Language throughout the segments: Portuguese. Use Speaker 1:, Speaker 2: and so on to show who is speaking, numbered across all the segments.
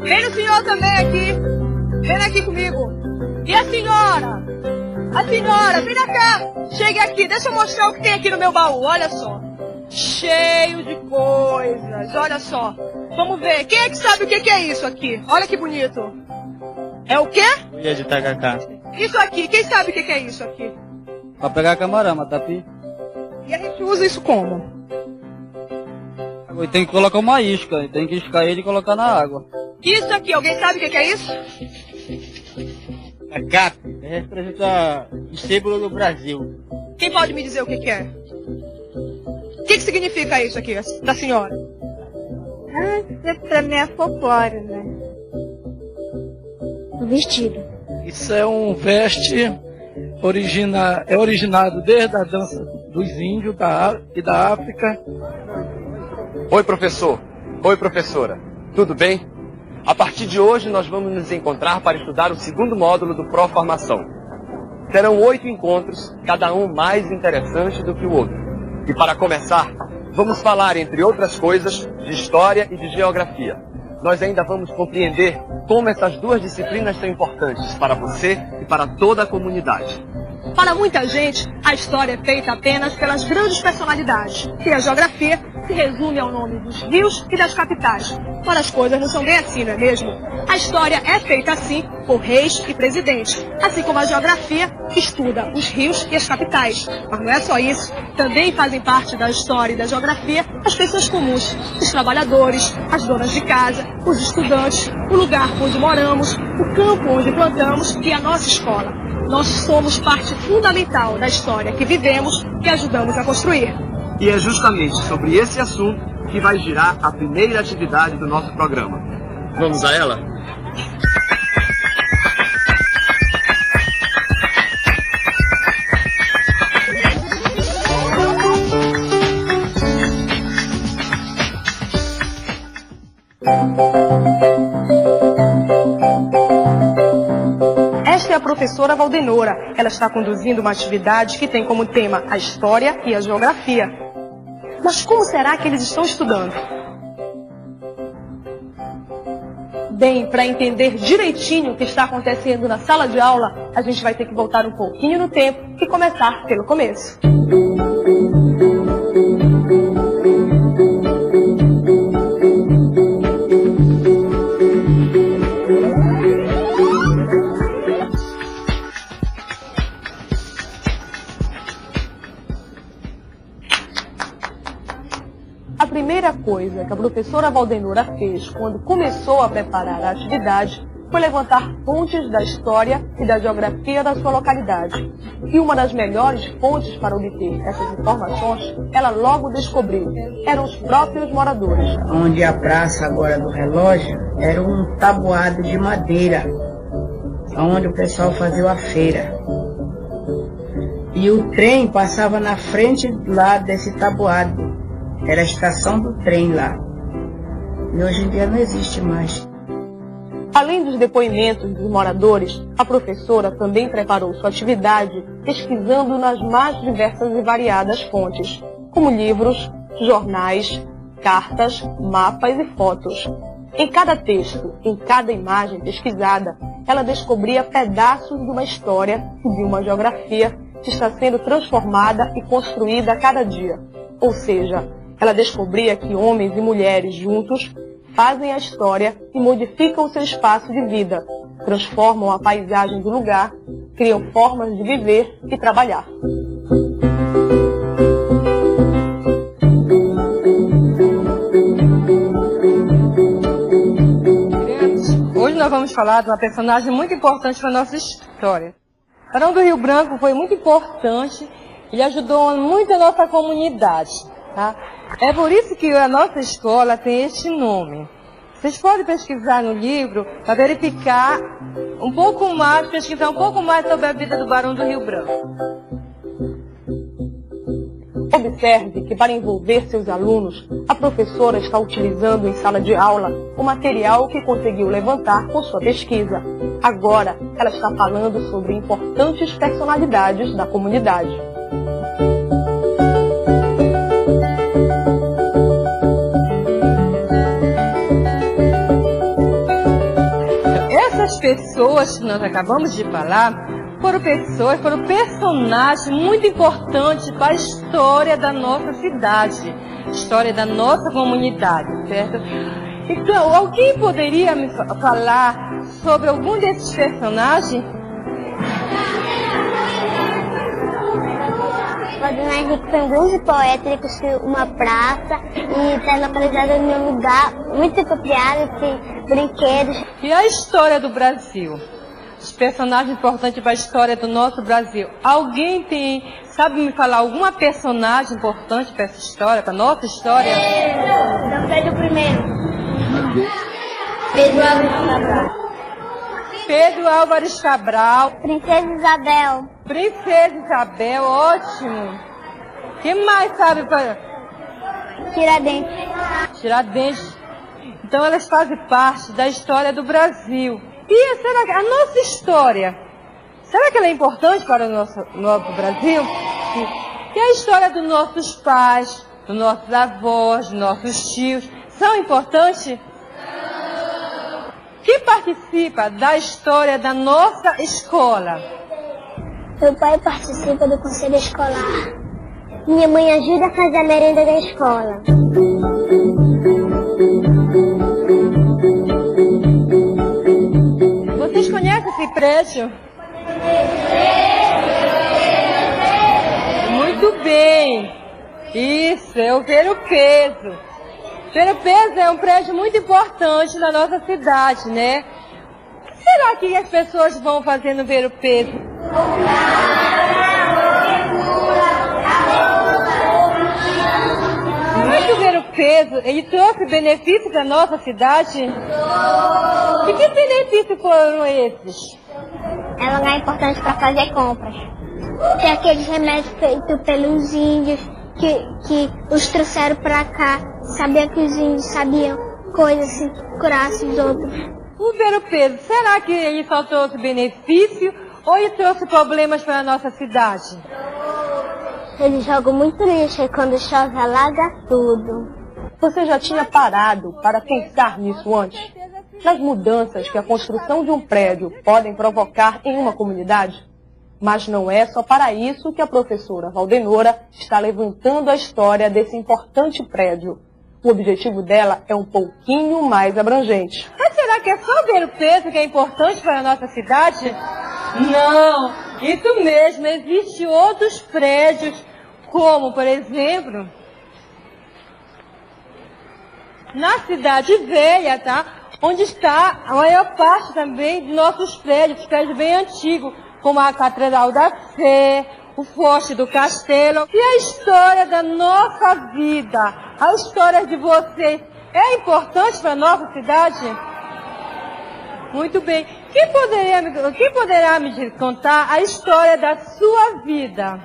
Speaker 1: Vem o senhor também aqui. Vem aqui comigo. E a senhora? A senhora, vem cá. Chegue aqui, deixa eu mostrar o que tem aqui no meu baú. Olha só. Cheio de coisas. Olha só. Vamos ver. Quem é que sabe o que é isso aqui? Olha que bonito. É o quê?
Speaker 2: Cuia de tacacá.
Speaker 1: Isso aqui. Quem sabe o que é isso aqui?
Speaker 2: Pra pegar camarão, matapi.
Speaker 1: E a gente usa isso como?
Speaker 2: Tem que colocar uma isca. Tem que iscar ele e colocar na água.
Speaker 1: Isso aqui. Alguém sabe o que é isso?
Speaker 2: A CAP representa o símbolo do Brasil.
Speaker 1: Quem pode me dizer o que é? O que significa isso aqui, da senhora?
Speaker 3: Pra mim é folclore, né? O vestido.
Speaker 4: Isso é um veste originado desde a dança dos índios e da África.
Speaker 5: Oi, professor. Oi, professora. Tudo bem? A partir de hoje, nós vamos nos encontrar para estudar o segundo módulo do Pró-Formação. Serão 8 encontros, cada um mais interessante do que o outro. E para começar, vamos falar, entre outras coisas, de História e de Geografia. Nós ainda vamos compreender como essas duas disciplinas são importantes para você e para toda a comunidade.
Speaker 1: Para muita gente, a história é feita apenas pelas grandes personalidades. E a geografia se resume ao nome dos rios e das capitais. Mas as coisas não são bem assim, não é mesmo? A história é feita assim por reis e presidentes. Assim como a geografia estuda os rios e as capitais. Mas não é só isso. Também fazem parte da história e da geografia as pessoas comuns. Os trabalhadores, as donas de casa, os estudantes, o lugar onde moramos, o campo onde plantamos e a nossa escola. Nós somos parte fundamental da história que vivemos e ajudamos a construir.
Speaker 5: E é justamente sobre esse assunto que vai girar a primeira atividade do nosso programa. Vamos a ela?
Speaker 1: Esta é a professora Valdenora. Ela está conduzindo uma atividade que tem como tema a história e a geografia. Mas como será que eles estão estudando? Bem, para entender direitinho o que está acontecendo na sala de aula, a gente vai ter que voltar um pouquinho no tempo e começar pelo começo. A primeira coisa que a professora Valdenora fez quando começou a preparar a atividade foi levantar fontes da história e da geografia da sua localidade. E uma das melhores fontes para obter essas informações, ela logo descobriu, eram os próprios moradores.
Speaker 6: Onde a praça agora do relógio era um tabuado de madeira, onde o pessoal fazia a feira. E o trem passava na frente lá desse tabuado. Era a estação do trem lá. E hoje em dia não existe mais.
Speaker 1: Além dos depoimentos dos moradores, a professora também preparou sua atividade pesquisando nas mais diversas e variadas fontes, como livros, jornais, cartas, mapas e fotos. Em cada texto, em cada imagem pesquisada, ela descobria pedaços de uma história e de uma geografia que está sendo transformada e construída a cada dia. Ou seja, ela descobria que homens e mulheres juntos fazem a história e modificam o seu espaço de vida, transformam a paisagem do lugar, criam formas de viver e trabalhar. Hoje nós vamos falar de uma personagem muito importante para a nossa história. Barão do Rio Branco foi muito importante, ele ajudou muito a nossa comunidade. Tá? É por isso que a nossa escola tem este nome. Vocês podem pesquisar no livro para verificar um pouco mais, pesquisar um pouco mais sobre a vida do Barão do Rio Branco. Observe que para envolver seus alunos, a professora está utilizando em sala de aula o material que conseguiu levantar com sua pesquisa. Agora, ela está falando sobre importantes personalidades da comunidade.
Speaker 7: essas pessoas que nós acabamos de falar foram personagens muito importantes para a história da nossa cidade, história da nossa comunidade, certo? Então, alguém poderia me falar sobre algum desses personagens?
Speaker 3: Valdemar Henrique foi um grande poeta, ele construiu uma praça e está localizado em um lugar muito apropriado, tem brinquedos.
Speaker 7: E a história do Brasil? Os personagens importantes para a história do nosso Brasil. Alguém sabe me falar alguma personagem importante para essa história, para a nossa história?
Speaker 3: Dom Pedro I. Pedro Álvares Cabral.
Speaker 7: Pedro Álvares Cabral.
Speaker 3: Princesa Isabel.
Speaker 7: Princesa Isabel, ótimo. Quem mais sabe para...
Speaker 3: Tiradentes.
Speaker 7: Tiradentes. Então elas fazem parte da história do Brasil. E será que a nossa história, será que ela é importante para o nosso Brasil? E a história dos nossos pais, dos nossos avós, dos nossos tios, são importantes? Quem participa da história da nossa escola?
Speaker 3: Meu pai participa do conselho escolar. Minha mãe ajuda a fazer a merenda da escola.
Speaker 7: Vocês conhecem esse prédio? Muito bem. Isso, é o Ver-o-Peso. Ver-o-Peso é um prédio muito importante na nossa cidade, né? O que será que as pessoas vão fazer no Ver-o-Peso? Muito Ver-o-Peso, ele trouxe benefícios para a nossa cidade? E que benefícios foram esses?
Speaker 3: É um lugar importante para fazer compras. Tem aqueles remédios feitos pelos índios que os trouxeram para cá. Sabia que os índios sabiam coisas assim, que curassem os outros.
Speaker 7: O Ver-o-Peso, será que ele só trouxe benefício ou ele trouxe problemas para a nossa cidade?
Speaker 3: Eles jogam muito lixo e quando chove alaga tudo.
Speaker 1: Você já tinha parado para pensar nisso antes? Nas mudanças que a construção de um prédio podem provocar em uma comunidade? Mas não é só para isso que a professora Valdenora está levantando a história desse importante prédio. O objetivo dela é um pouquinho mais abrangente.
Speaker 7: Mas será que é só Ver-o-Peso que é importante para a nossa cidade? Não, isso mesmo, existem outros prédios, como, por exemplo, na Cidade Velha, tá? Onde está a maior parte também dos nossos prédios bem antigos, como a Catedral da Sé, o Forte do Castelo. E a história da nossa vida, a história de vocês, é importante para a nossa cidade? Muito bem. Quem poderá me contar a história da sua vida?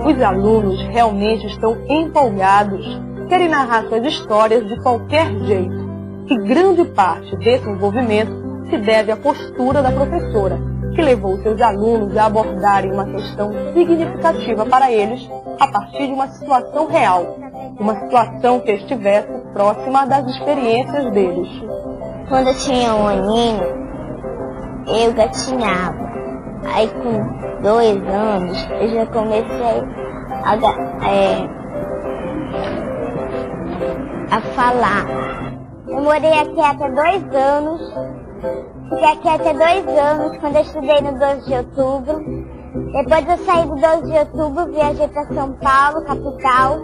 Speaker 1: Os alunos realmente estão empolgados, querem narrar suas histórias de qualquer jeito. E grande parte desse envolvimento se deve à postura da professora, que levou seus alunos a abordarem uma questão significativa para eles a partir de uma situação real, uma situação que estivesse próxima das experiências deles.
Speaker 3: Quando eu tinha 1 aninho, eu gatinhava. Aí com 2 anos eu já comecei a falar. Eu morei aqui até 2 anos. Fiquei aqui até 2 anos quando eu estudei no 12 de outubro. Depois eu saí do 12 de outubro, viajei para São Paulo, capital.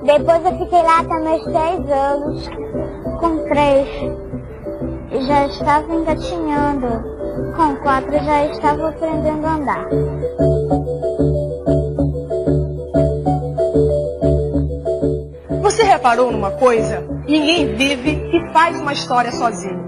Speaker 3: Depois eu fiquei lá até meus 6 anos. Com 3 eu já estava engatinhando. Com 4 eu já estava aprendendo a andar.
Speaker 1: Você reparou numa coisa? Ninguém vive e faz uma história sozinho.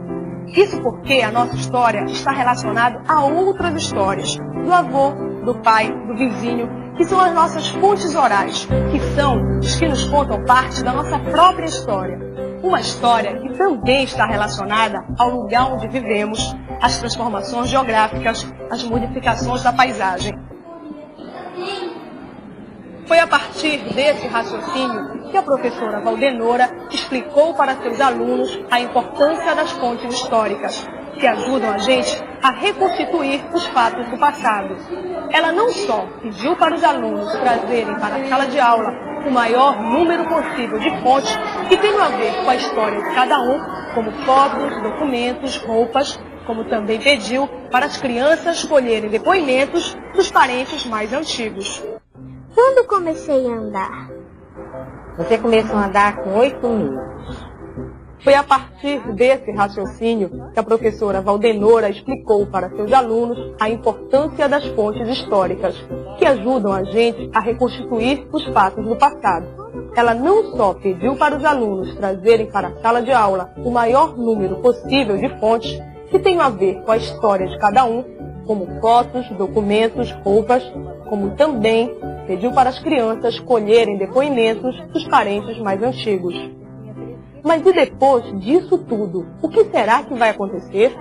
Speaker 1: Isso porque a nossa história está relacionada a outras histórias. Do avô, do pai, do vizinho, que são as nossas fontes orais, que são os que nos contam parte da nossa própria história. Uma história que também está relacionada ao lugar onde vivemos, às transformações geográficas, às modificações da paisagem. Foi a partir desse raciocínio que a professora Valdenora explicou para seus alunos a importância das fontes históricas, que ajudam a gente a reconstituir os fatos do passado. Ela não só pediu para os alunos trazerem para a sala de aula o maior número possível de fontes que tenham a ver com a história de cada um, como fotos, documentos, roupas, como também pediu para as crianças colherem depoimentos dos parentes mais antigos.
Speaker 3: Quando comecei a andar?
Speaker 7: Você começou a andar com 8 meses.
Speaker 1: Foi a partir desse raciocínio que a professora Valdenora explicou para seus alunos a importância das fontes históricas, que ajudam a gente a reconstituir os fatos do passado. Ela não só pediu para os alunos trazerem para a sala de aula o maior número possível de fontes que tenham a ver com a história de cada um, como fotos, documentos, roupas, como também pediu para as crianças colherem depoimentos dos parentes mais antigos. Mas e depois disso tudo, o que será que vai acontecer?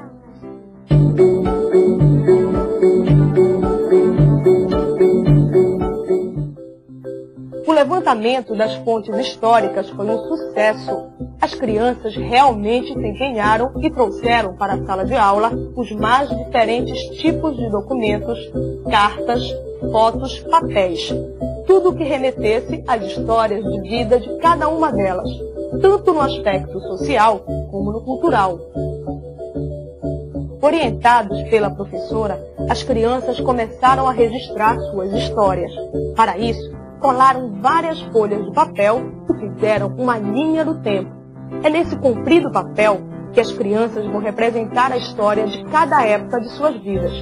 Speaker 1: O levantamento das fontes históricas foi um sucesso. As crianças realmente se empenharam e trouxeram para a sala de aula os mais diferentes tipos de documentos, cartas, fotos, papéis. Tudo que remetesse às histórias de vida de cada uma delas, tanto no aspecto social como no cultural. Orientados pela professora, as crianças começaram a registrar suas histórias. Para isso, colaram várias folhas de papel e fizeram uma linha do tempo. É nesse comprido papel que as crianças vão representar a história de cada época de suas vidas.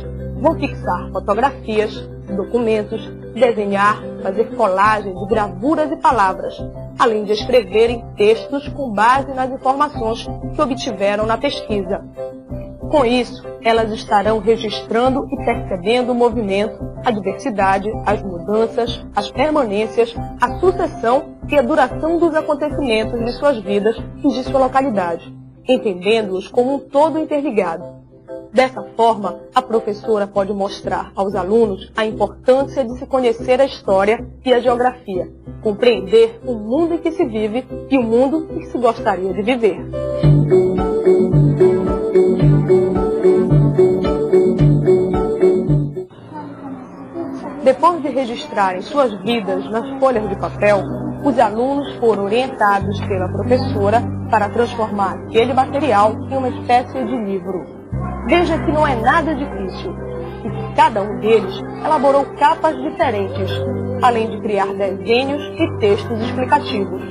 Speaker 1: Vão fixar fotografias, documentos, desenhar, fazer colagem de gravuras e palavras, além de escreverem textos com base nas informações que obtiveram na pesquisa. Com isso, elas estarão registrando e percebendo o movimento, a diversidade, as mudanças, as permanências, a sucessão e a duração dos acontecimentos de suas vidas e de sua localidade, entendendo-os como um todo interligado. Dessa forma, a professora pode mostrar aos alunos a importância de se conhecer a história e a geografia, compreender o mundo em que se vive e o mundo em que se gostaria de viver. Depois de registrarem suas vidas nas folhas de papel, os alunos foram orientados pela professora para transformar aquele material em uma espécie de livro. Veja que não é nada difícil, e cada um deles elaborou capas diferentes, além de criar desenhos e textos explicativos.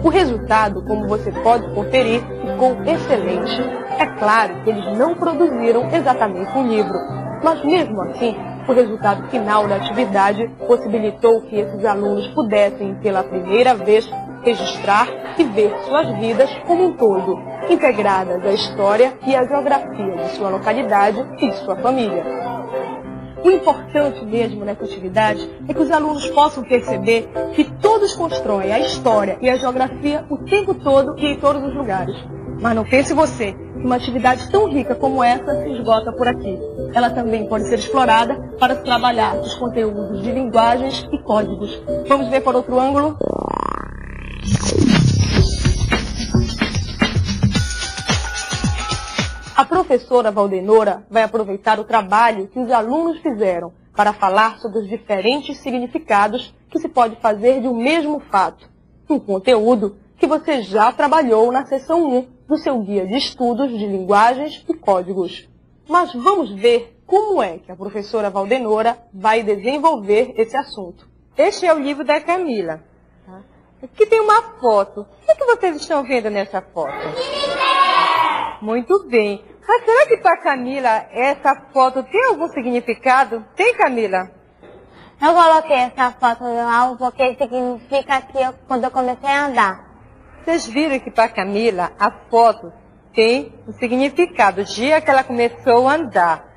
Speaker 1: O resultado, como você pode conferir, ficou excelente. É claro que eles não produziram exatamente um livro, mas mesmo assim, o resultado final da atividade possibilitou que esses alunos pudessem, pela primeira vez, registrar e ver suas vidas como um todo, integradas à história e à geografia de sua localidade e de sua família. O importante mesmo nessa atividade é que os alunos possam perceber que todos constroem a história e a geografia o tempo todo e em todos os lugares. Mas não pense você que uma atividade tão rica como essa se esgota por aqui. Ela também pode ser explorada para se trabalhar os conteúdos de linguagens e códigos. Vamos ver por outro ângulo? A professora Valdenora vai aproveitar o trabalho que os alunos fizeram para falar sobre os diferentes significados que se pode fazer de um mesmo fato, um conteúdo que você já trabalhou na seção 1 do seu guia de estudos de linguagens e códigos. Mas vamos ver como é que a professora Valdenora vai desenvolver esse assunto.
Speaker 7: Este é o livro da Camila. Aqui tem uma foto. O que vocês estão vendo nessa foto? Muito bem. Mas será que para Camila essa foto tem algum significado? Tem, Camila?
Speaker 3: Eu coloquei essa foto no álbum porque significa que quando eu comecei a andar.
Speaker 7: Vocês viram que para Camila a foto tem o significado do dia que ela começou a andar.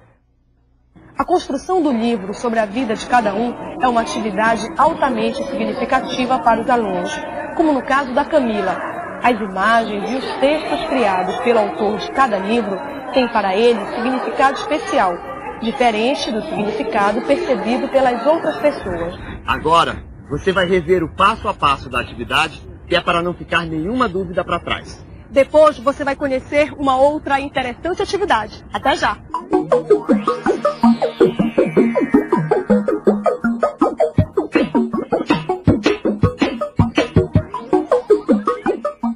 Speaker 1: A construção do livro sobre a vida de cada um é uma atividade altamente significativa para os alunos, como no caso da Camila. As imagens e os textos criados pelo autor de cada livro têm para ele significado especial, diferente do significado percebido pelas outras pessoas.
Speaker 5: Agora, você vai rever o passo a passo da atividade, que é para não ficar nenhuma dúvida para trás.
Speaker 1: Depois você vai conhecer uma outra interessante atividade. Até já!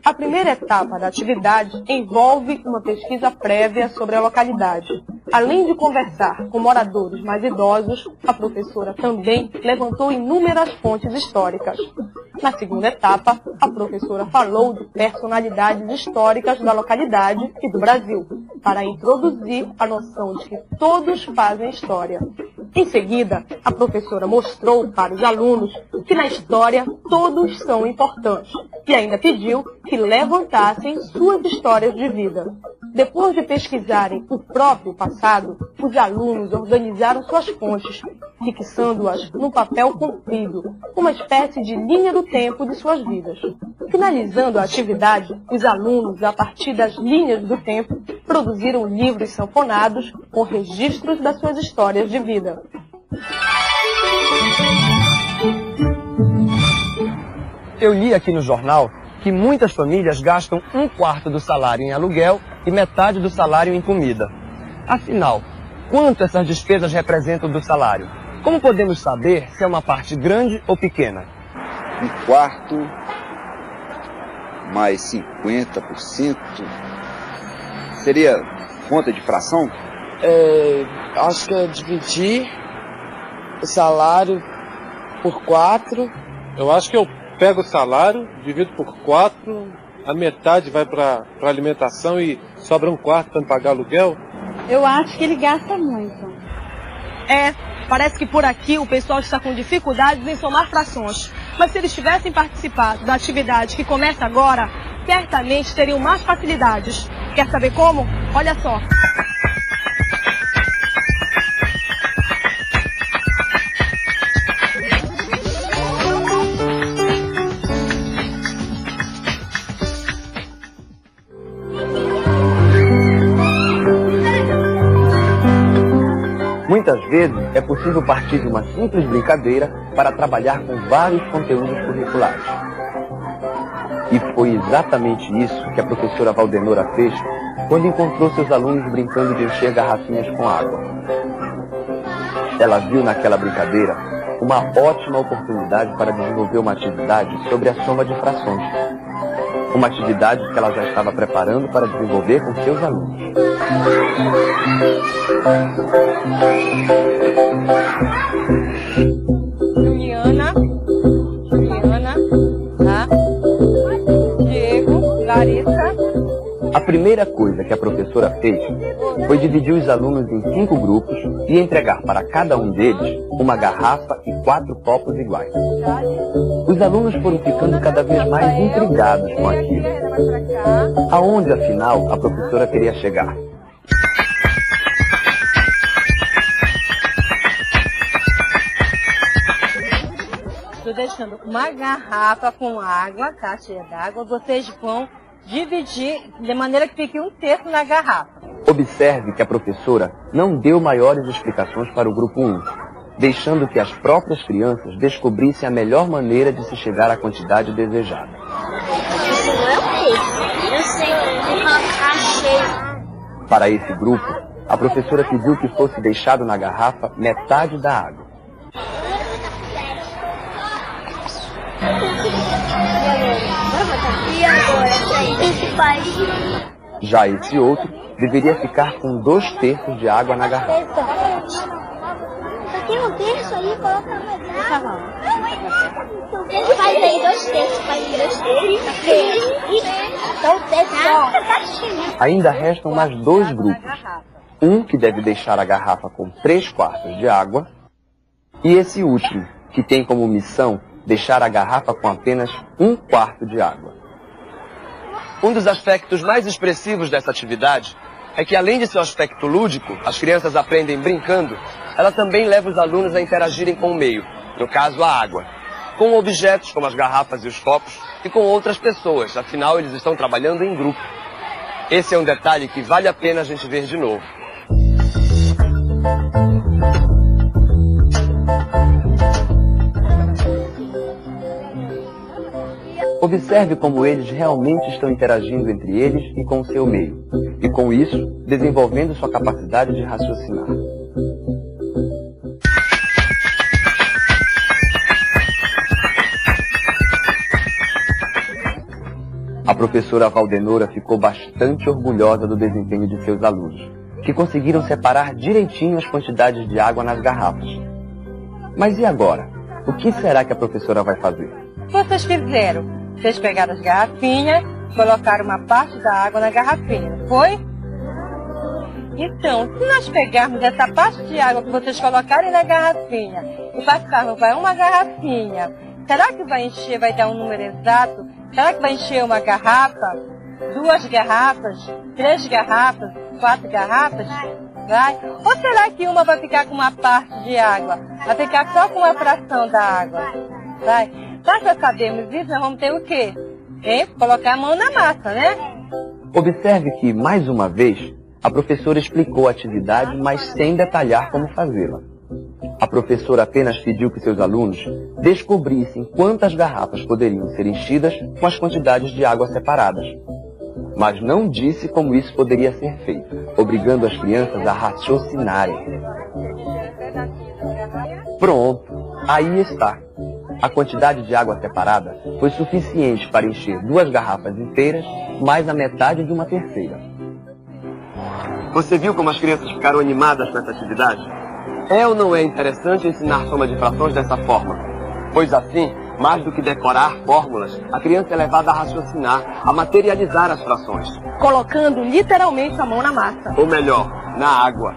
Speaker 1: A primeira etapa da atividade envolve uma pesquisa prévia sobre a localidade. Além de conversar com moradores mais idosos, a professora também levantou inúmeras fontes históricas. Na segunda etapa, a professora falou de personalidades históricas da localidade e do Brasil, para introduzir a noção de que todos fazem história. Em seguida, a professora mostrou para os alunos que na história todos são importantes e ainda pediu que levantassem suas histórias de vida. Depois de pesquisarem o próprio passado, os alunos organizaram suas fontes, fixando-as num papel comprido, uma espécie de linha do tempo de suas vidas. Finalizando a atividade, os alunos, a partir das linhas do tempo, produziram livros sanfonados com registros das suas histórias de vida.
Speaker 5: Eu li aqui no jornal que muitas famílias gastam 1/4 do salário em aluguel e metade do salário em comida. Afinal, quanto essas despesas representam do salário? Como podemos saber se é uma parte grande ou pequena?
Speaker 8: 1/4 mais 50%. Seria conta de fração?
Speaker 9: Acho que é dividir o salário por 4.
Speaker 10: Eu acho que eu pego o salário, divido por 4, a metade vai para alimentação e sobra 1/4 para pagar aluguel.
Speaker 7: Eu acho que ele gasta muito.
Speaker 1: Parece que por aqui o pessoal está com dificuldades em somar frações. Mas se eles tivessem participado da atividade que começa agora, certamente teriam mais facilidades. Quer saber como? Olha só.
Speaker 5: Muitas vezes é possível partir de uma simples brincadeira para trabalhar com vários conteúdos curriculares. E foi exatamente isso que a professora Valdenora fez quando encontrou seus alunos brincando de encher garrafinhas com água. Ela viu naquela brincadeira uma ótima oportunidade para desenvolver uma atividade sobre a soma de frações. Uma atividade que ela já estava preparando para desenvolver com seus alunos.
Speaker 7: Juliana, tá? Diego, Larissa.
Speaker 5: A primeira coisa que a professora fez foi dividir os alunos em 5 grupos e entregar para cada um deles uma garrafa e 4 copos iguais. Os alunos foram ficando cada vez mais intrigados com aquilo. Aonde, afinal, a professora queria chegar?
Speaker 7: Estou deixando uma garrafa com água, tá? Cheia d'água. Vocês vão dividir de maneira que fique 1/3 na garrafa.
Speaker 5: Observe que a professora não deu maiores explicações para o grupo 1, deixando que as próprias crianças descobrissem a melhor maneira de se chegar à quantidade desejada.
Speaker 3: Isso não é o quê? Eu sei, vou colocar cheio.
Speaker 5: Para esse grupo, a professora pediu que fosse deixado na garrafa metade da água.
Speaker 3: E agora, esse faz?
Speaker 5: Já esse outro deveria ficar com 2/3 de água na garrafa.
Speaker 3: Só tem 1/3 aí, coloca na metade. Tá bom. Faz aí 2/3, faz 2/3. Então, 1/3 só.
Speaker 5: Ainda restam mais 2 grupos. Um que deve deixar a garrafa com 3/4 de água e esse último, que tem como missão deixar a garrafa com apenas 1/4 de água. Um dos aspectos mais expressivos dessa atividade é que, além de seu aspecto lúdico, as crianças aprendem brincando, ela também leva os alunos a interagirem com o meio, no caso a água, com objetos como as garrafas e os copos e com outras pessoas, afinal eles estão trabalhando em grupo. Esse é um detalhe que vale a pena a gente ver de novo. Observe como eles realmente estão interagindo entre eles e com o seu meio, e com isso, desenvolvendo sua capacidade de raciocinar. A professora Valdenora ficou bastante orgulhosa do desempenho de seus alunos, que conseguiram separar direitinho as quantidades de água nas garrafas. Mas e agora? O que será que a professora vai fazer?
Speaker 7: Vocês fizeram? Vocês pegaram as garrafinhas, colocaram uma parte da água na garrafinha, não foi? Então, se nós pegarmos essa parte de água que vocês colocarem na garrafinha e passarmos para uma garrafinha, será que vai encher, vai dar um número exato? Será que vai encher uma garrafa, 2 garrafas, 3 garrafas, 4 garrafas? Vai? Ou será que uma vai ficar com uma parte de água? Vai ficar só com uma fração da água? Vai? Para sabermos isso, nós vamos ter o quê? Colocar a mão na massa, né?
Speaker 5: Observe que, mais uma vez, a professora explicou a atividade, mas sem detalhar como fazê-la. A professora apenas pediu que seus alunos descobrissem quantas garrafas poderiam ser enchidas com as quantidades de água separadas. Mas não disse como isso poderia ser feito, obrigando as crianças a raciocinarem. Pronto, aí está. A quantidade de água separada foi suficiente para encher 2 garrafas inteiras, mais a metade de uma terceira. Você viu como as crianças ficaram animadas com essa atividade? É ou não é interessante ensinar soma de frações dessa forma? Pois assim, mais do que decorar fórmulas, a criança é levada a raciocinar, a materializar as frações.
Speaker 1: Colocando literalmente a mão na massa.
Speaker 5: Ou melhor, na água.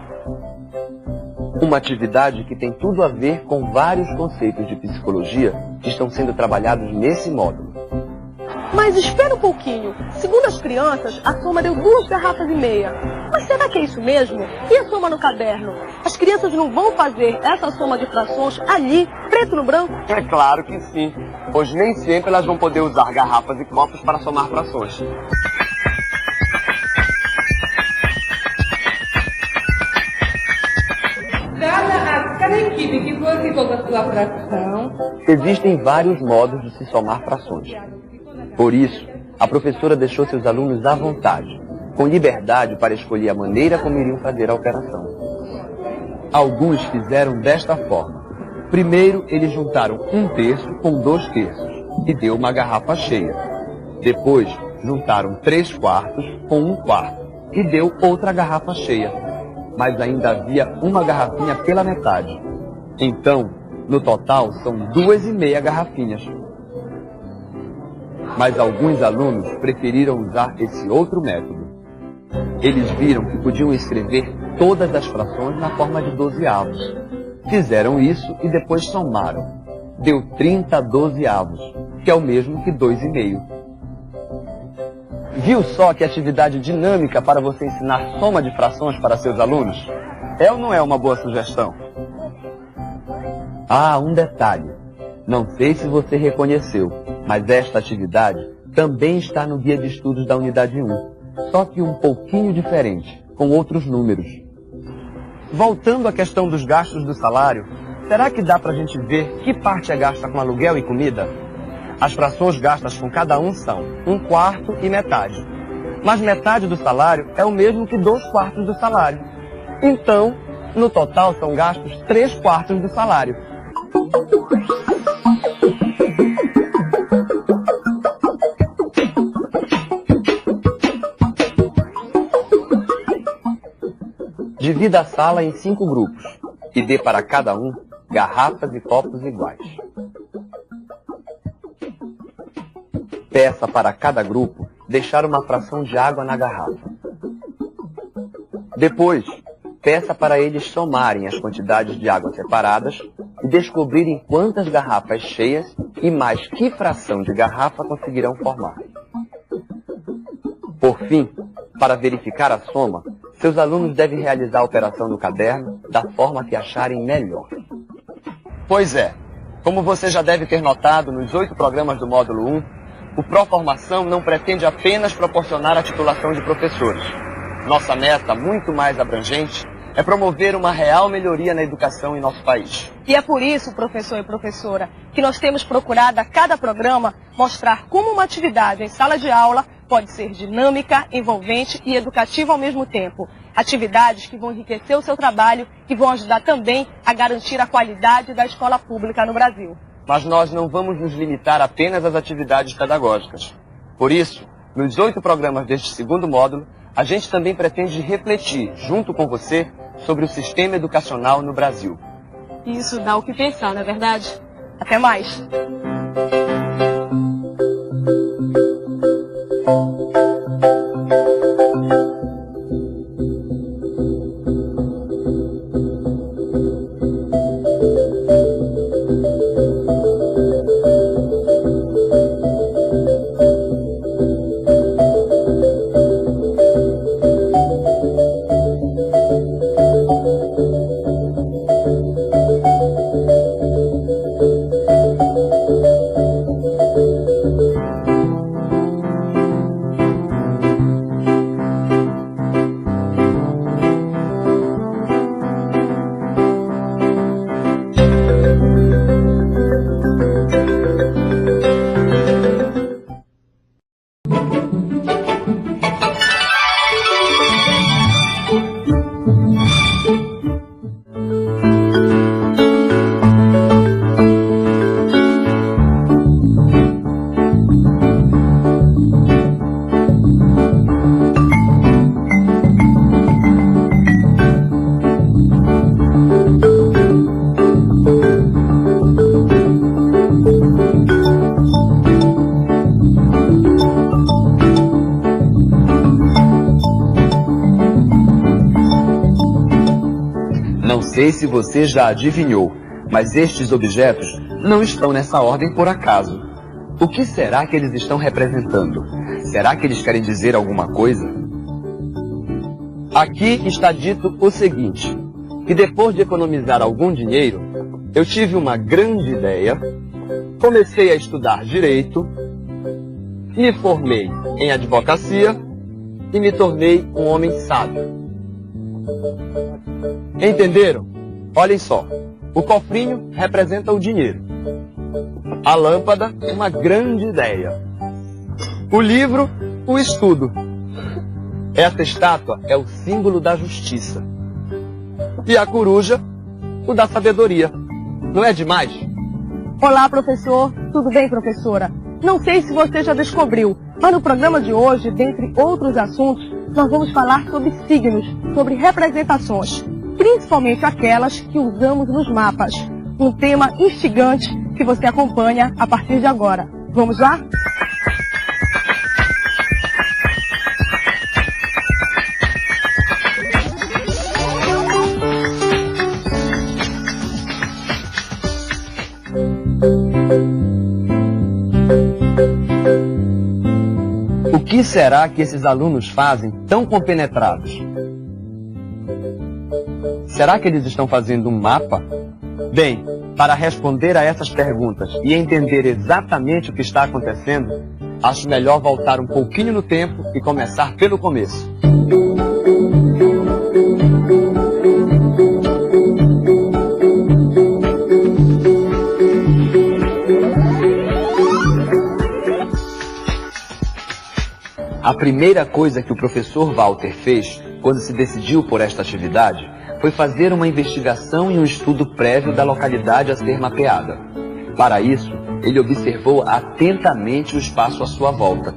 Speaker 5: Uma atividade que tem tudo a ver com vários conceitos de psicologia que estão sendo trabalhados nesse módulo.
Speaker 1: Mas espera um pouquinho. Segundo as crianças, a soma deu 2,5 garrafas. Mas será que é isso mesmo? E a soma no caderno? As crianças não vão fazer essa soma de frações ali, preto no branco?
Speaker 5: É claro que sim, pois nem sempre elas vão poder usar garrafas e copos para somar frações.
Speaker 7: Cada equipe que ficou com a sua fração...
Speaker 5: Existem vários modos de se somar frações. Por isso, a professora deixou seus alunos à vontade, com liberdade para escolher a maneira como iriam fazer a operação. Alguns fizeram desta forma. Primeiro, eles juntaram 1/3 com 2/3, e deu uma garrafa cheia. Depois, juntaram 3/4 com 1/4, e deu outra garrafa cheia. Mas ainda havia uma garrafinha pela metade. Então, no total, são 2,5 garrafinhas. Mas alguns alunos preferiram usar esse outro método. Eles viram que podiam escrever todas as frações na forma de 12avos. Fizeram isso e depois somaram. Deu 30 12avos, que é o mesmo que 2,5. Viu só que atividade dinâmica para você ensinar soma de frações para seus alunos? É ou não é uma boa sugestão? Ah, um detalhe. Não sei se você reconheceu, mas esta atividade também está no guia de estudos da unidade 1, só que um pouquinho diferente, com outros números. Voltando à questão dos gastos do salário, será que dá para a gente ver que parte é gasta com aluguel e comida? As frações gastas com cada um são 1/4 e metade. Mas metade do salário é o mesmo que 2/4 do salário. Então, no total são gastos 3/4 do salário. Divida a sala em 5 grupos e dê para cada um garrafas e copos iguais. Peça para cada grupo deixar uma fração de água na garrafa. Depois, peça para eles somarem as quantidades de água separadas e descobrirem quantas garrafas cheias e mais que fração de garrafa conseguirão formar. Por fim, para verificar a soma, seus alunos devem realizar a operação no caderno da forma que acharem melhor. Pois é, como você já deve ter notado nos 8 programas do módulo 1, o Proformação não pretende apenas proporcionar a titulação de professores. Nossa meta, muito mais abrangente, é promover uma real melhoria na educação em nosso país.
Speaker 1: E é por isso, professor e professora, que nós temos procurado a cada programa mostrar como uma atividade em sala de aula pode ser dinâmica, envolvente e educativa ao mesmo tempo. Atividades que vão enriquecer o seu trabalho e vão ajudar também a garantir a qualidade da escola pública no Brasil.
Speaker 5: Mas nós não vamos nos limitar apenas às atividades pedagógicas. Por isso, nos 8 programas deste segundo módulo, a gente também pretende refletir, junto com você, sobre o sistema educacional no Brasil.
Speaker 1: Isso dá o que pensar, não é verdade? Até mais!
Speaker 5: Não sei se você já adivinhou, mas estes objetos não estão nessa ordem por acaso. O que será que eles estão representando? Será que eles querem dizer alguma coisa? Aqui está dito o seguinte, que depois de economizar algum dinheiro, eu tive uma grande ideia, comecei a estudar direito, me formei em advocacia e me tornei um homem sábio. Entenderam? Olhem só, o cofrinho representa o dinheiro, a lâmpada, uma grande ideia, o livro, o estudo. Esta estátua é o símbolo da justiça. E a coruja, o da sabedoria. Não é demais?
Speaker 1: Olá, professor. Tudo bem, professora? Não sei se você já descobriu, mas no programa de hoje, dentre outros assuntos, nós vamos falar sobre signos, sobre representações, principalmente aquelas que usamos nos mapas. Um tema instigante que você acompanha a partir de agora. Vamos lá?
Speaker 5: O que será que esses alunos fazem tão compenetrados? Será que eles estão fazendo um mapa? Bem, para responder a essas perguntas e entender exatamente o que está acontecendo, acho melhor voltar um pouquinho no tempo e começar pelo começo. A primeira coisa que o professor Walter fez quando se decidiu por esta atividade foi fazer uma investigação e um estudo prévio da localidade a ser mapeada. Para isso, ele observou atentamente o espaço à sua volta.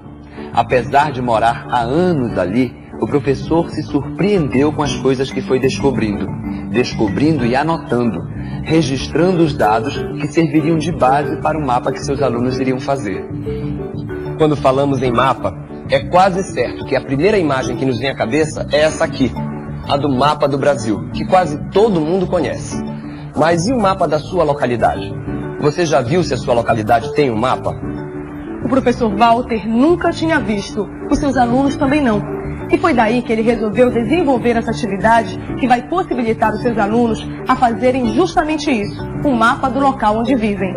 Speaker 5: Apesar de morar há anos ali, o professor se surpreendeu com as coisas que foi descobrindo e anotando, registrando os dados que serviriam de base para o mapa que seus alunos iriam fazer. Quando falamos em mapa, é quase certo que a primeira imagem que nos vem à cabeça é essa aqui, a do mapa do Brasil, que quase todo mundo conhece. Mas e o mapa da sua localidade? Você já viu se a sua localidade tem um mapa?
Speaker 1: O professor Walter nunca tinha visto, os seus alunos também não. E foi daí que ele resolveu desenvolver essa atividade que vai possibilitar os seus alunos a fazerem justamente isso, um mapa do local onde vivem.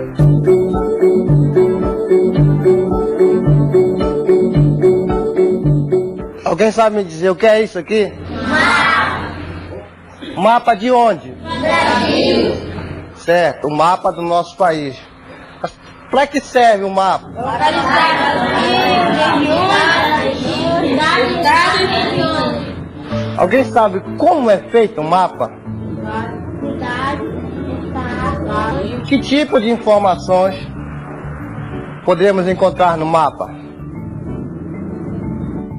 Speaker 2: Alguém sabe me dizer o que é isso aqui?
Speaker 11: Mapa de onde? Brasil. Certo, o mapa do nosso país. Para que serve o mapa? Alguém sabe como é feito o mapa? Que tipo de informações podemos encontrar no mapa?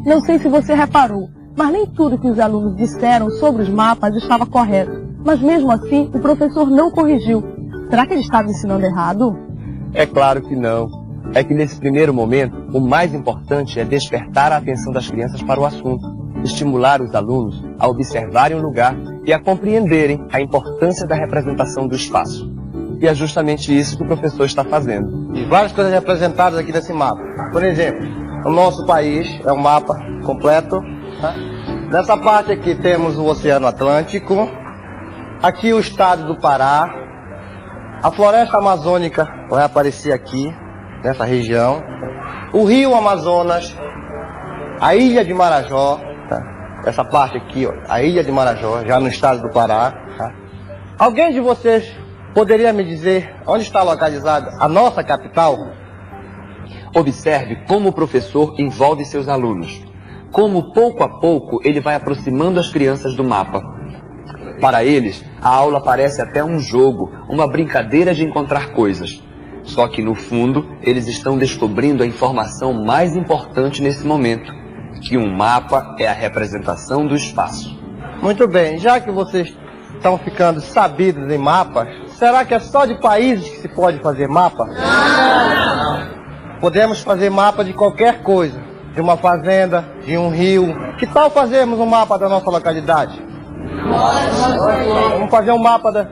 Speaker 1: Não sei se você reparou, mas nem tudo que os alunos disseram sobre os mapas estava correto. Mas mesmo assim, o professor não corrigiu. Será que ele estava ensinando errado?
Speaker 5: É claro que não. É que nesse primeiro momento, o mais importante é despertar a atenção das crianças para o assunto, estimular os alunos a observarem o lugar e a compreenderem a importância da representação do espaço. E é justamente isso que o professor está fazendo.
Speaker 11: E várias coisas representadas aqui nesse mapa. Por exemplo, o nosso país é um mapa completo. Tá? Nessa parte aqui temos o Oceano Atlântico, aqui o estado do Pará, a floresta amazônica vai aparecer aqui, nessa região, o rio Amazonas, a ilha de Marajó, tá? Essa parte aqui, ó, a ilha de Marajó, já no estado do Pará. Tá? Alguém de vocês poderia me dizer onde está localizada a nossa capital?
Speaker 5: Observe como o professor envolve seus alunos. Como pouco a pouco ele vai aproximando as crianças do mapa. Para eles, a aula parece até um jogo, uma brincadeira de encontrar coisas. Só que no fundo, eles estão descobrindo a informação mais importante nesse momento, que um mapa é a representação do espaço.
Speaker 11: Muito bem, já que vocês estão ficando sabidos em mapas, será que é só de países que se pode fazer mapa? Não! Podemos fazer mapa de qualquer coisa, de uma fazenda, de um rio. Que tal fazermos um mapa da nossa localidade? Vamos fazer um mapa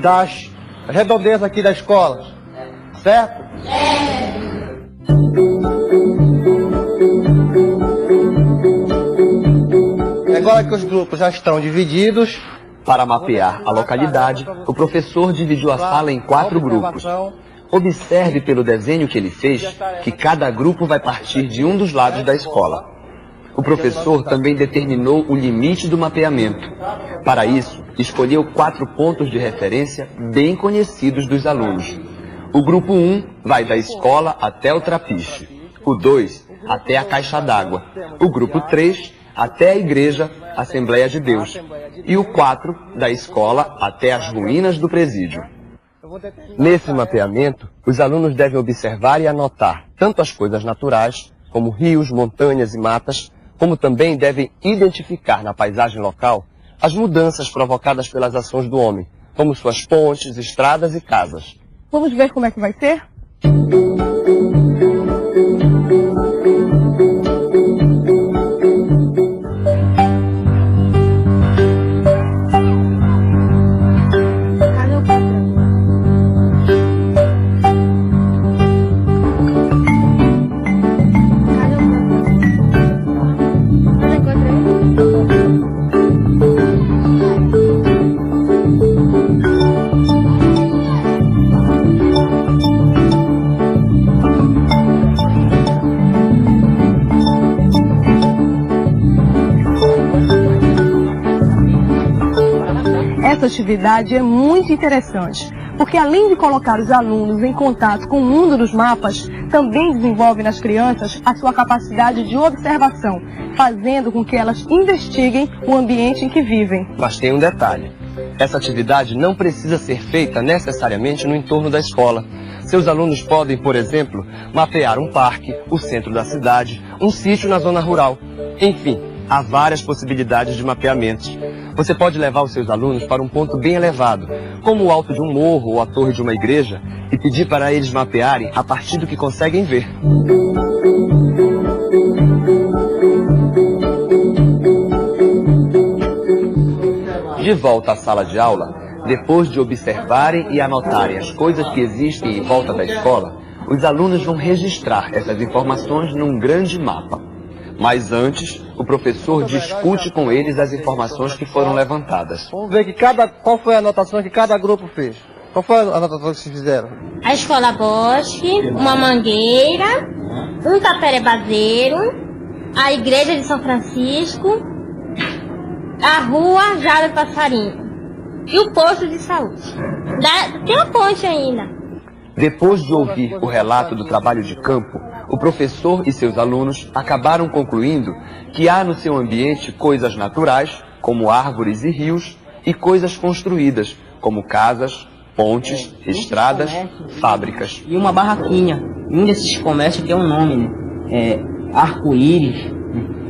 Speaker 11: das redondezas aqui da escola, certo? Agora que os grupos já estão divididos,
Speaker 5: para mapear a localidade, o professor dividiu a sala em 4 grupos. Observe pelo desenho que ele fez que cada grupo vai partir de um dos lados da escola. O professor também determinou o limite do mapeamento. Para isso, escolheu 4 pontos de referência bem conhecidos dos alunos. O grupo 1 vai da escola até o trapiche. O 2 até a caixa d'água. O grupo 3 até a igreja Assembleia de Deus. E o 4 da escola até as ruínas do presídio. Nesse mapeamento, os alunos devem observar e anotar tanto as coisas naturais, como rios, montanhas e matas, como também devem identificar na paisagem local as mudanças provocadas pelas ações do homem, como suas pontes, estradas e casas.
Speaker 1: Vamos ver como é que vai ser? Essa atividade é muito interessante, porque além de colocar os alunos em contato com o mundo dos mapas, também desenvolve nas crianças a sua capacidade de observação, fazendo com que elas investiguem o ambiente em que vivem.
Speaker 5: Mas tem um detalhe. Essa atividade não precisa ser feita necessariamente no entorno da escola. Seus alunos podem, por exemplo, mapear um parque, o centro da cidade, um sítio na zona rural. Enfim, há várias possibilidades de mapeamentos. Você pode levar os seus alunos para um ponto bem elevado, como o alto de um morro ou a torre de uma igreja, e pedir para eles mapearem a partir do que conseguem ver. De volta à sala de aula, depois de observarem e anotarem as coisas que existem em volta da escola, os alunos vão registrar essas informações num grande mapa. Mas antes, o professor discute com eles as informações que foram levantadas.
Speaker 11: Vamos ver qual foi a anotação que cada grupo fez. Qual foi a anotação que vocês fizeram?
Speaker 12: A escola Bosque, uma mangueira, um taperebazeiro, a igreja de São Francisco, a rua Jara Passarinho e o posto de saúde. Tem a ponte ainda.
Speaker 5: Depois de ouvir o relato do trabalho de campo, o professor e seus alunos acabaram concluindo que há no seu ambiente coisas naturais, como árvores e rios, e coisas construídas, como casas, pontes, estradas, fábricas.
Speaker 13: E uma barraquinha. Um desses comércios tem um nome, né? Arco-íris.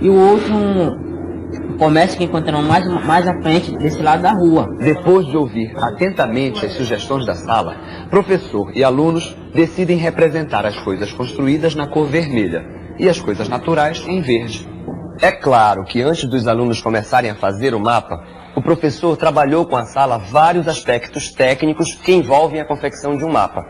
Speaker 13: E o outro, um comércio que encontramos mais à frente, desse lado da rua.
Speaker 5: Depois de ouvir atentamente as sugestões da sala, professor e alunos decidem representar as coisas construídas na cor vermelha e as coisas naturais em verde. É claro que antes dos alunos começarem a fazer o mapa, o professor trabalhou com a sala vários aspectos técnicos que envolvem a confecção de um mapa.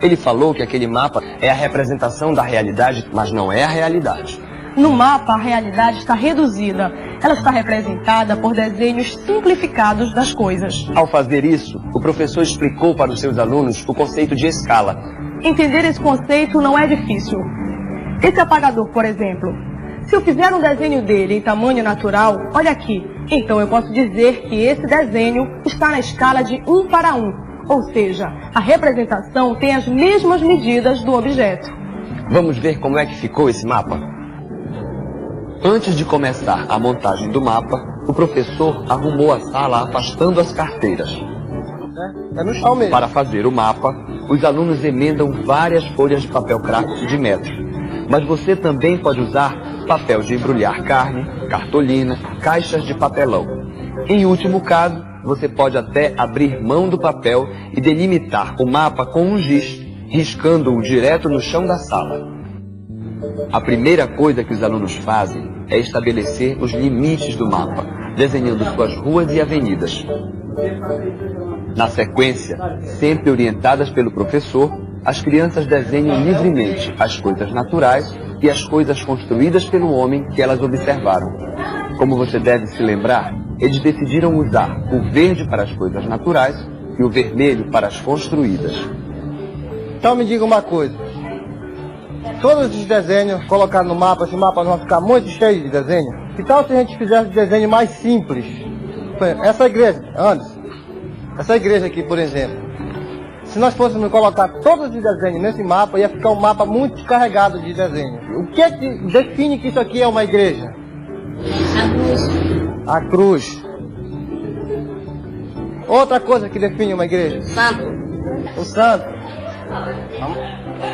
Speaker 5: Ele falou que aquele mapa é a representação da realidade, mas não é a realidade.
Speaker 1: No mapa, a realidade está reduzida. Ela está representada por desenhos simplificados das coisas.
Speaker 5: Ao fazer isso, o professor explicou para os seus alunos o conceito de escala.
Speaker 1: Entender esse conceito não é difícil. Esse apagador, por exemplo, se eu fizer um desenho dele em tamanho natural, olha aqui, então eu posso dizer que esse desenho está na escala de 1 para 1, ou seja, a representação tem as mesmas medidas do objeto.
Speaker 5: Vamos ver como é que ficou esse mapa? Antes de começar a montagem do mapa, o professor arrumou a sala afastando as carteiras.
Speaker 11: É no chão mesmo.
Speaker 5: Para fazer o mapa, os alunos emendam várias folhas de papel craft de metro. Mas você também pode usar papel de embrulhar carne, cartolina, caixas de papelão. Em último caso, você pode até abrir mão do papel e delimitar o mapa com um giz, riscando-o direto no chão da sala. A primeira coisa que os alunos fazem é estabelecer os limites do mapa, desenhando suas ruas e avenidas. Na sequência, sempre orientadas pelo professor, as crianças desenham livremente as coisas naturais e as coisas construídas pelo homem que elas observaram. Como você deve se lembrar, eles decidiram usar o verde para as coisas naturais e o vermelho para as construídas.
Speaker 11: Então me diga uma coisa. Todos os desenhos colocados no mapa, esse mapa não vai ficar muito cheio de desenho? Que tal se a gente fizesse desenho mais simples? Essa igreja, Anderson, essa igreja aqui, por exemplo. Se nós fôssemos colocar todos os desenhos nesse mapa, ia ficar um mapa muito carregado de desenhos. O que define que isso aqui é uma igreja?
Speaker 12: A cruz.
Speaker 11: A cruz. Outra coisa que define uma igreja?
Speaker 12: Santo.
Speaker 11: O santo.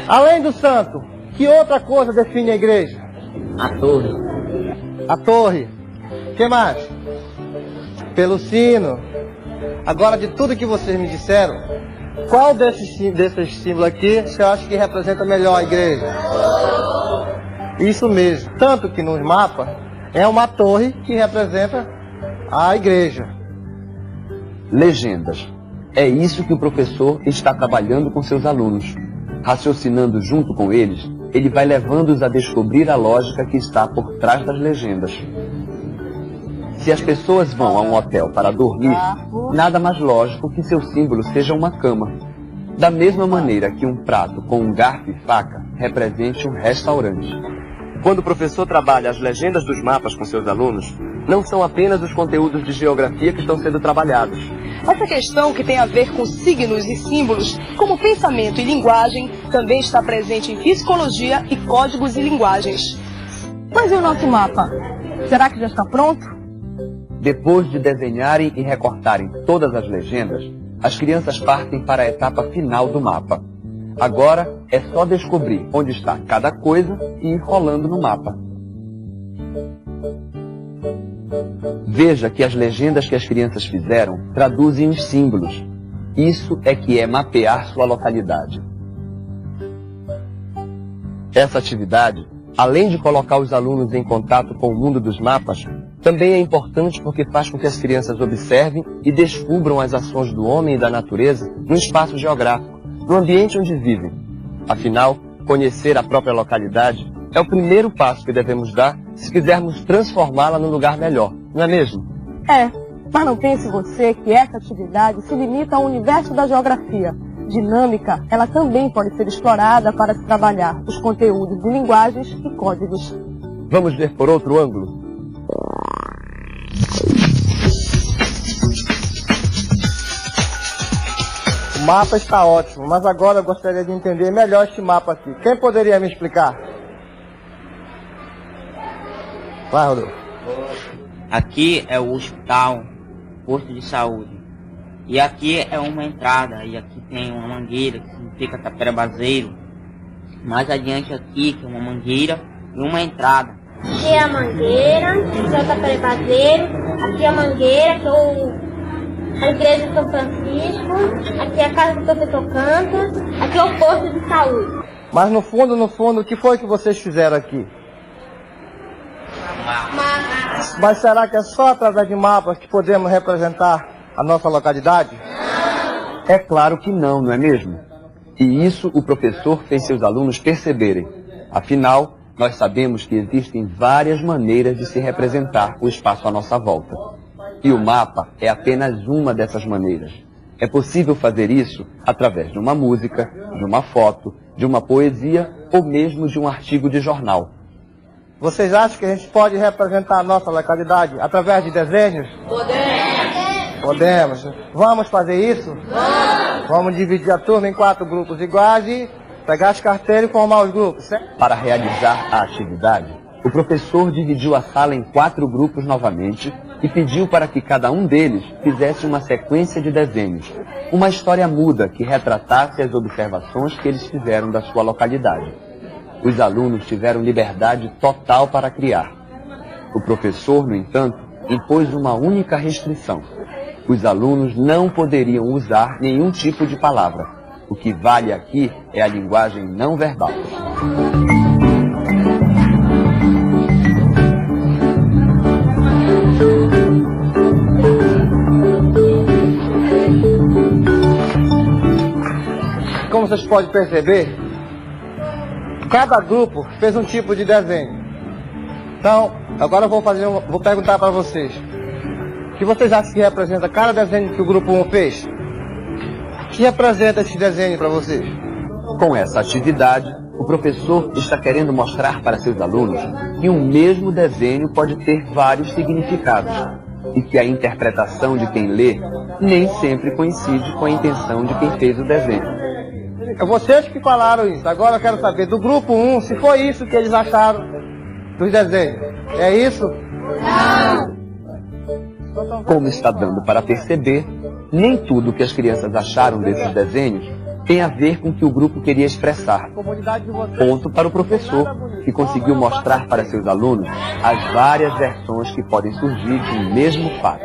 Speaker 11: Além do santo, que outra coisa define a igreja?
Speaker 13: A torre.
Speaker 11: A torre. O que mais? Pelo sino. Agora, de tudo que vocês me disseram, qual desses símbolos aqui você acha que representa melhor a igreja? Isso mesmo. Tanto que nos mapas é uma torre que representa a igreja.
Speaker 5: Legendas. É isso que o professor está trabalhando com seus alunos. Raciocinando junto com eles, ele vai levando-os a descobrir a lógica que está por trás das legendas. Se as pessoas vão a um hotel para dormir, nada mais lógico que seu símbolo seja uma cama. Da mesma maneira que um prato com um garfo e faca represente um restaurante. Quando o professor trabalha as legendas dos mapas com seus alunos, não são apenas os conteúdos de geografia que estão sendo trabalhados.
Speaker 1: Essa questão que tem a ver com signos e símbolos, como pensamento e linguagem, também está presente em psicologia e códigos e linguagens. Mas e o nosso mapa? Será que já está pronto?
Speaker 5: Depois de desenharem e recortarem todas as legendas, as crianças partem para a etapa final do mapa. Agora é só descobrir onde está cada coisa e ir rolando no mapa. Veja que as legendas que as crianças fizeram traduzem os símbolos. Isso é que é mapear sua localidade. Essa atividade, além de colocar os alunos em contato com o mundo dos mapas, também é importante porque faz com que as crianças observem e descubram as ações do homem e da natureza no espaço geográfico, no ambiente onde vivem. Afinal, conhecer a própria localidade é o primeiro passo que devemos dar se quisermos transformá-la num lugar melhor, não é mesmo?
Speaker 1: É, mas não pense você que essa atividade se limita ao universo da geografia. Dinâmica, ela também pode ser explorada para se trabalhar os conteúdos de linguagens e códigos.
Speaker 5: Vamos ver por outro ângulo?
Speaker 11: O mapa está ótimo, mas agora eu gostaria de entender melhor este mapa aqui. Quem poderia me explicar? Vai, Rodolfo.
Speaker 13: Aqui é o hospital, posto de saúde. E aqui é uma entrada, e aqui tem uma mangueira, que significa Tapera Baseiro. Mais adiante aqui tem uma mangueira e uma entrada.
Speaker 3: Aqui é a mangueira, aqui é o Tapera Baseiro, aqui é a mangueira, que é a igreja de São Francisco, aqui é a casa do professor Canto, aqui é o posto de saúde.
Speaker 11: Mas no fundo, o que foi que vocês fizeram aqui? Mas será que é só através de mapas que podemos representar a nossa localidade?
Speaker 5: É claro que não, não é mesmo? E isso o professor fez seus alunos perceberem. Afinal, nós sabemos que existem várias maneiras de se representar o espaço à nossa volta. E o mapa é apenas uma dessas maneiras. É possível fazer isso através de uma música, de uma foto, de uma poesia ou mesmo de um artigo de jornal.
Speaker 11: Vocês acham que a gente pode representar a nossa localidade através de desenhos? Podemos. Vamos fazer isso? Vamos dividir a turma em 4 grupos iguais e pegar as carteiras e formar os grupos, certo?
Speaker 5: Para realizar a atividade, o professor dividiu a sala em 4 grupos novamente e pediu para que cada um deles fizesse uma sequência de desenhos, uma história muda que retratasse as observações que eles fizeram da sua localidade. Os alunos tiveram liberdade total para criar. O professor, no entanto, impôs uma única restrição. Os alunos não poderiam usar nenhum tipo de palavra. O que vale aqui é a linguagem não verbal.
Speaker 11: Como vocês podem perceber, cada grupo fez um tipo de desenho. Então, agora eu vou perguntar para vocês. O que vocês acham que representa cada desenho que o grupo 1 fez? O que representa esse desenho para vocês?
Speaker 5: Com essa atividade, o professor está querendo mostrar para seus alunos que um mesmo desenho pode ter vários significados e que a interpretação de quem lê nem sempre coincide com a intenção de quem fez o desenho.
Speaker 11: É vocês que falaram isso. Agora eu quero saber do grupo 1 se foi isso que eles acharam dos desenhos. É isso?
Speaker 3: Não!
Speaker 5: Como está dando para perceber, nem tudo que as crianças acharam desses desenhos tem a ver com o que o grupo queria expressar. Ponto para o professor, que conseguiu mostrar para seus alunos as várias versões que podem surgir de um mesmo fato.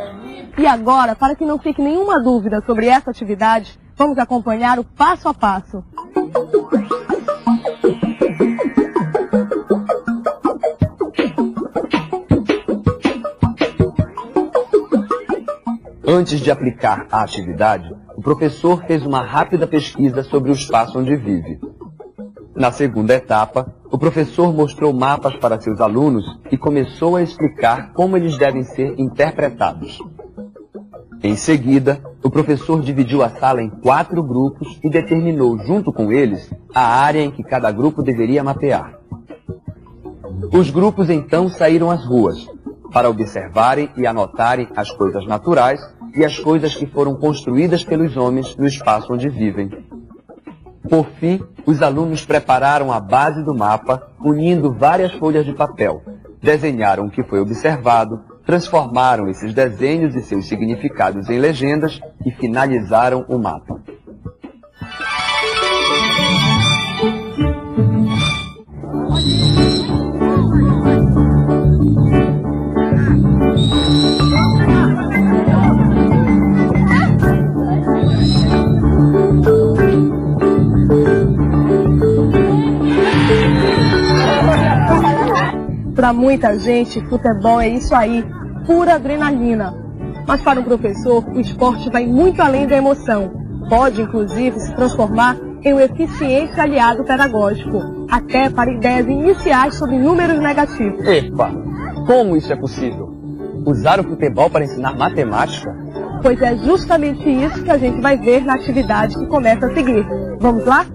Speaker 1: E agora, para que não fique nenhuma dúvida sobre essa atividade, vamos acompanhar o passo a passo.
Speaker 5: Antes de aplicar a atividade, o professor fez uma rápida pesquisa sobre o espaço onde vive. Na segunda etapa, o professor mostrou mapas para seus alunos e começou a explicar como eles devem ser interpretados. Em seguida, o professor dividiu a sala em 4 grupos e determinou, junto com eles, a área em que cada grupo deveria mapear. Os grupos então saíram às ruas, para observarem e anotarem as coisas naturais e as coisas que foram construídas pelos homens no espaço onde vivem. Por fim, os alunos prepararam a base do mapa, unindo várias folhas de papel, desenharam o que foi observado, transformaram esses desenhos e seus significados em legendas e finalizaram o mapa.
Speaker 1: Para muita gente, futebol é isso aí, pura adrenalina. Mas para o professor, o esporte vai muito além da emoção. Pode, inclusive, se transformar em um eficiente aliado pedagógico, até para ideias iniciais sobre números negativos.
Speaker 5: Epa, como isso é possível? Usar o futebol para ensinar matemática?
Speaker 1: Pois é justamente isso que a gente vai ver na atividade que começa a seguir. Vamos lá?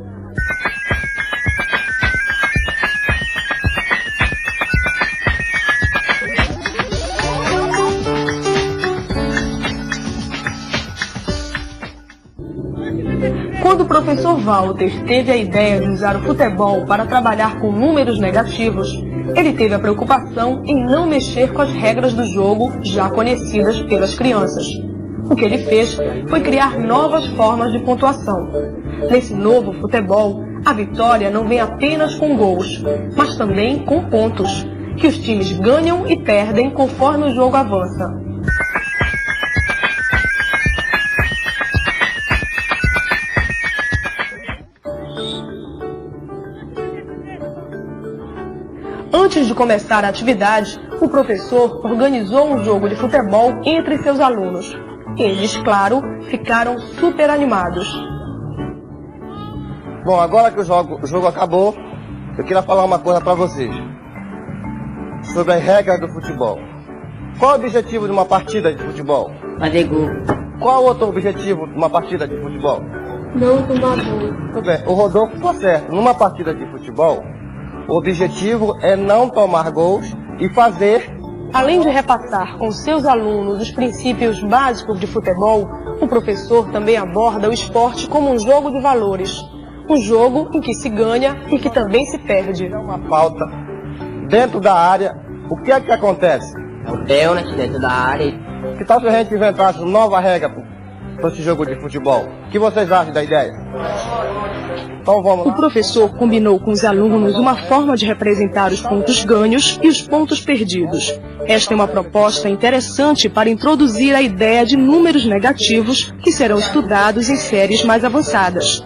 Speaker 1: Walter teve a ideia de usar o futebol para trabalhar com números negativos, ele teve a preocupação em não mexer com as regras do jogo já conhecidas pelas crianças. O que ele fez foi criar novas formas de pontuação. Nesse novo futebol, a vitória não vem apenas com gols, mas também com pontos, que os times ganham e perdem conforme o jogo avança. Antes de começar a atividade, o professor organizou um jogo de futebol entre seus alunos. Eles, claro, ficaram super animados.
Speaker 11: Bom, agora que o jogo acabou, eu queria falar uma coisa para vocês. Sobre as regras do futebol. Qual o objetivo de uma partida de futebol?
Speaker 13: Fazer gol.
Speaker 11: Qual outro objetivo de uma partida de futebol?
Speaker 7: Não tomar gol.
Speaker 11: Tudo bem, o Rodolfo ficou certo. Numa partida de futebol, o objetivo é não tomar gols e fazer...
Speaker 1: Além de repassar com seus alunos os princípios básicos de futebol, o professor também aborda o esporte como um jogo de valores. Um jogo em que se ganha e que também se perde.
Speaker 11: Uma falta dentro da área, o que é que acontece?
Speaker 13: Pênalti dentro da área.
Speaker 11: Que tal se a gente inventasse uma nova regra para esse jogo de futebol? O que vocês acham da ideia? Então vamos lá.
Speaker 1: O professor combinou com os alunos uma forma de representar os pontos ganhos e os pontos perdidos. Esta é uma proposta interessante para introduzir a ideia de números negativos que serão estudados em séries mais avançadas.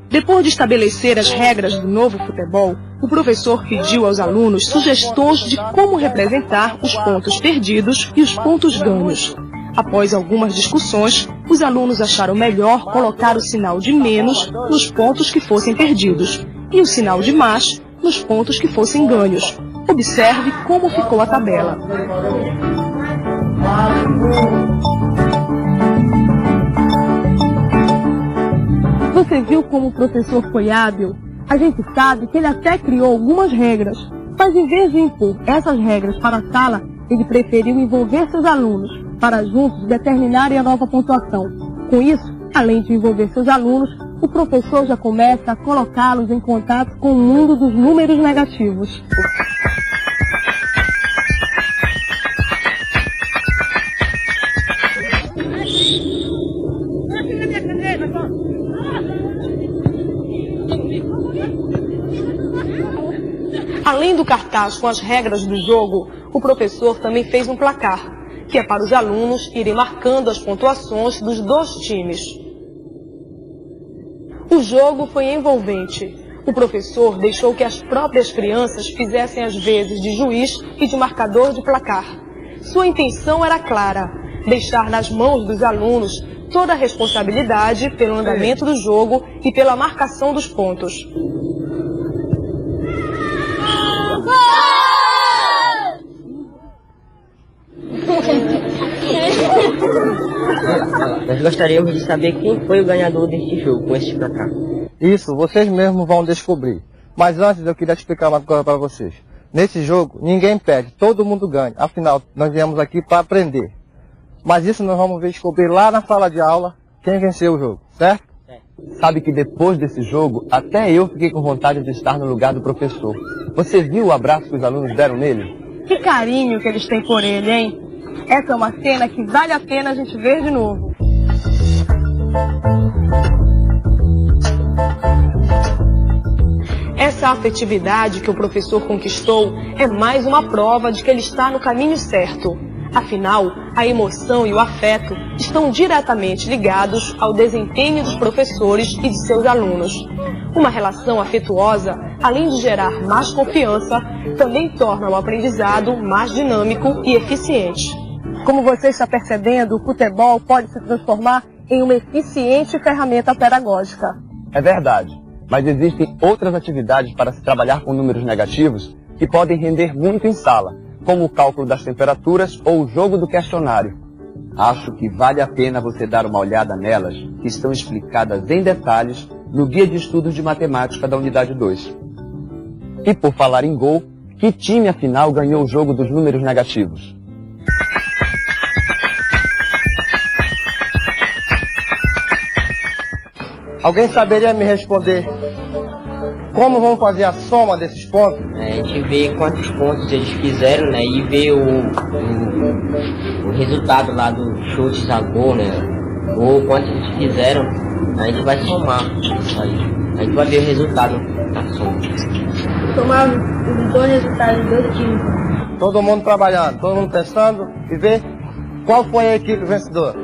Speaker 1: Depois de estabelecer as regras do novo futebol, o professor pediu aos alunos sugestões de como representar os pontos perdidos e os pontos ganhos. Após algumas discussões, os alunos acharam melhor colocar o sinal de menos nos pontos que fossem perdidos e o sinal de mais nos pontos que fossem ganhos. Observe como ficou a tabela. Você viu como o professor foi hábil? A gente sabe que ele até criou algumas regras, mas em vez de impor essas regras para a sala, ele preferiu envolver seus alunos para juntos determinarem a nova pontuação. Com isso, além de envolver seus alunos, o professor já começa a colocá-los em contato com o mundo dos números negativos. Além do cartaz com as regras do jogo, o professor também fez um placar, que é para os alunos irem marcando as pontuações dos dois times. O jogo foi envolvente. O professor deixou que as próprias crianças fizessem as vezes de juiz e de marcador de placar. Sua intenção era clara: deixar nas mãos dos alunos toda a responsabilidade pelo andamento do jogo e pela marcação dos pontos.
Speaker 13: Nós gostaríamos de saber quem foi o ganhador deste jogo com este placar.
Speaker 11: Isso, vocês mesmos vão descobrir. Mas antes eu queria explicar uma coisa para vocês. Nesse jogo, ninguém perde, todo mundo ganha. Afinal, nós viemos aqui para aprender. Mas isso nós vamos descobrir lá na sala de aula quem venceu o jogo, certo?
Speaker 5: Sabe que depois desse jogo, até eu fiquei com vontade de estar no lugar do professor. Você viu o abraço que os alunos deram nele?
Speaker 1: Que carinho que eles têm por ele, hein? Essa é uma cena que vale a pena a gente ver de novo. Essa afetividade que o professor conquistou é mais uma prova de que ele está no caminho certo. Afinal, a emoção e o afeto estão diretamente ligados ao desempenho dos professores e de seus alunos. Uma relação afetuosa, além de gerar mais confiança, também torna o aprendizado mais dinâmico e eficiente. Como você está percebendo, o futebol pode se transformar em uma eficiente ferramenta pedagógica.
Speaker 5: É verdade, mas existem outras atividades para se trabalhar com números negativos que podem render muito em sala, como o cálculo das temperaturas ou o jogo do questionário. Acho que vale a pena você dar uma olhada nelas, que estão explicadas em detalhes no Guia de Estudos de Matemática da Unidade 2. E por falar em gol, que time afinal ganhou o jogo dos números negativos?
Speaker 11: Alguém saberia me responder como vamos fazer a soma desses pontos?
Speaker 13: A gente vê quantos pontos eles fizeram, né? E vê o resultado lá do chutes a gol, né? Ou quantos eles fizeram, a gente vai somar isso aí. A gente vai ver o resultado da soma.
Speaker 3: Somar os dois resultados dos dois times.
Speaker 11: Todo mundo trabalhando, todo mundo testando e ver qual foi a equipe vencedora.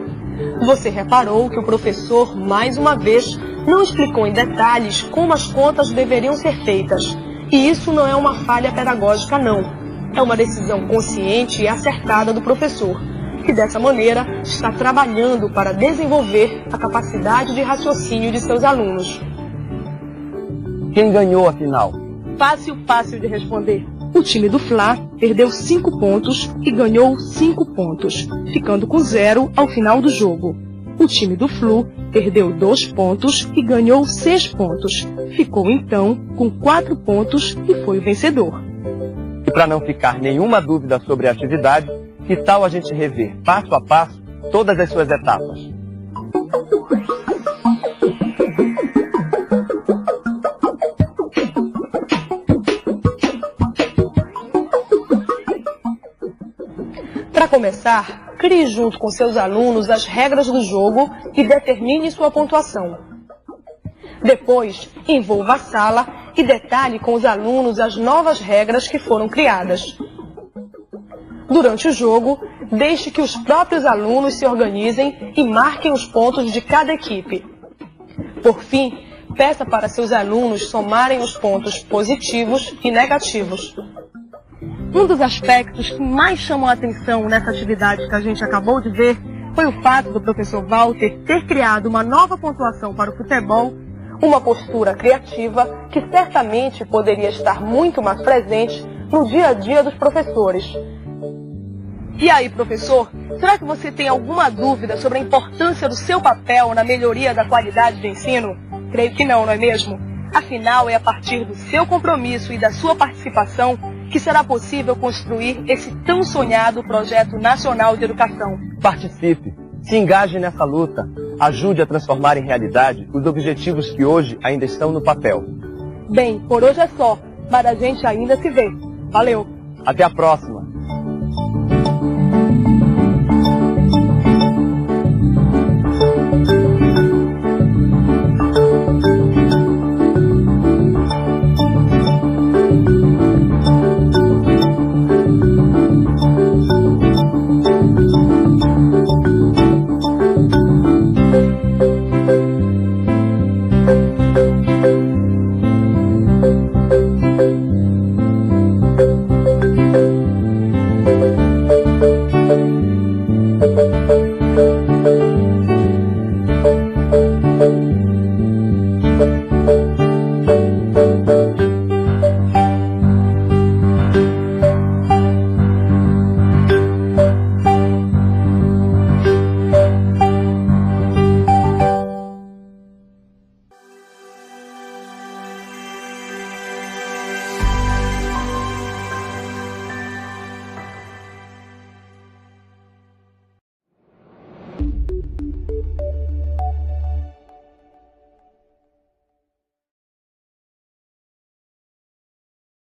Speaker 1: Você reparou que o professor, mais uma vez, não explicou em detalhes como as contas deveriam ser feitas. E isso não é uma falha pedagógica, não. É uma decisão consciente e acertada do professor, que dessa maneira está trabalhando para desenvolver a capacidade de raciocínio de seus alunos.
Speaker 5: Quem ganhou a final?
Speaker 1: Fácil de responder. O time do Fla perdeu 5 pontos e ganhou 5 pontos, ficando com 0 ao final do jogo. O time do Flu perdeu 2 pontos e ganhou 6 pontos. Ficou então com 4 pontos e foi o vencedor.
Speaker 5: E para não ficar nenhuma dúvida sobre a atividade, que tal a gente rever passo a passo todas as suas etapas?
Speaker 1: Para começar, crie junto com seus alunos as regras do jogo e determine sua pontuação. Depois, envolva a sala e detalhe com os alunos as novas regras que foram criadas. Durante o jogo, deixe que os próprios alunos se organizem e marquem os pontos de cada equipe. Por fim, peça para seus alunos somarem os pontos positivos e negativos. Um dos aspectos que mais chamou a atenção nessa atividade que a gente acabou de ver foi o fato do professor Walter ter criado uma nova pontuação para o futebol, uma postura criativa que certamente poderia estar muito mais presente no dia a dia dos professores. E aí, professor, será que você tem alguma dúvida sobre a importância do seu papel na melhoria da qualidade de ensino? Creio que não, não é mesmo? Afinal, é a partir do seu compromisso e da sua participação que será possível construir esse tão sonhado Projeto Nacional de Educação.
Speaker 5: Participe, se engaje nessa luta, ajude a transformar em realidade os objetivos que hoje ainda estão no papel.
Speaker 1: Bem, por hoje é só, mas a gente ainda se vê. Valeu!
Speaker 5: Até a próxima!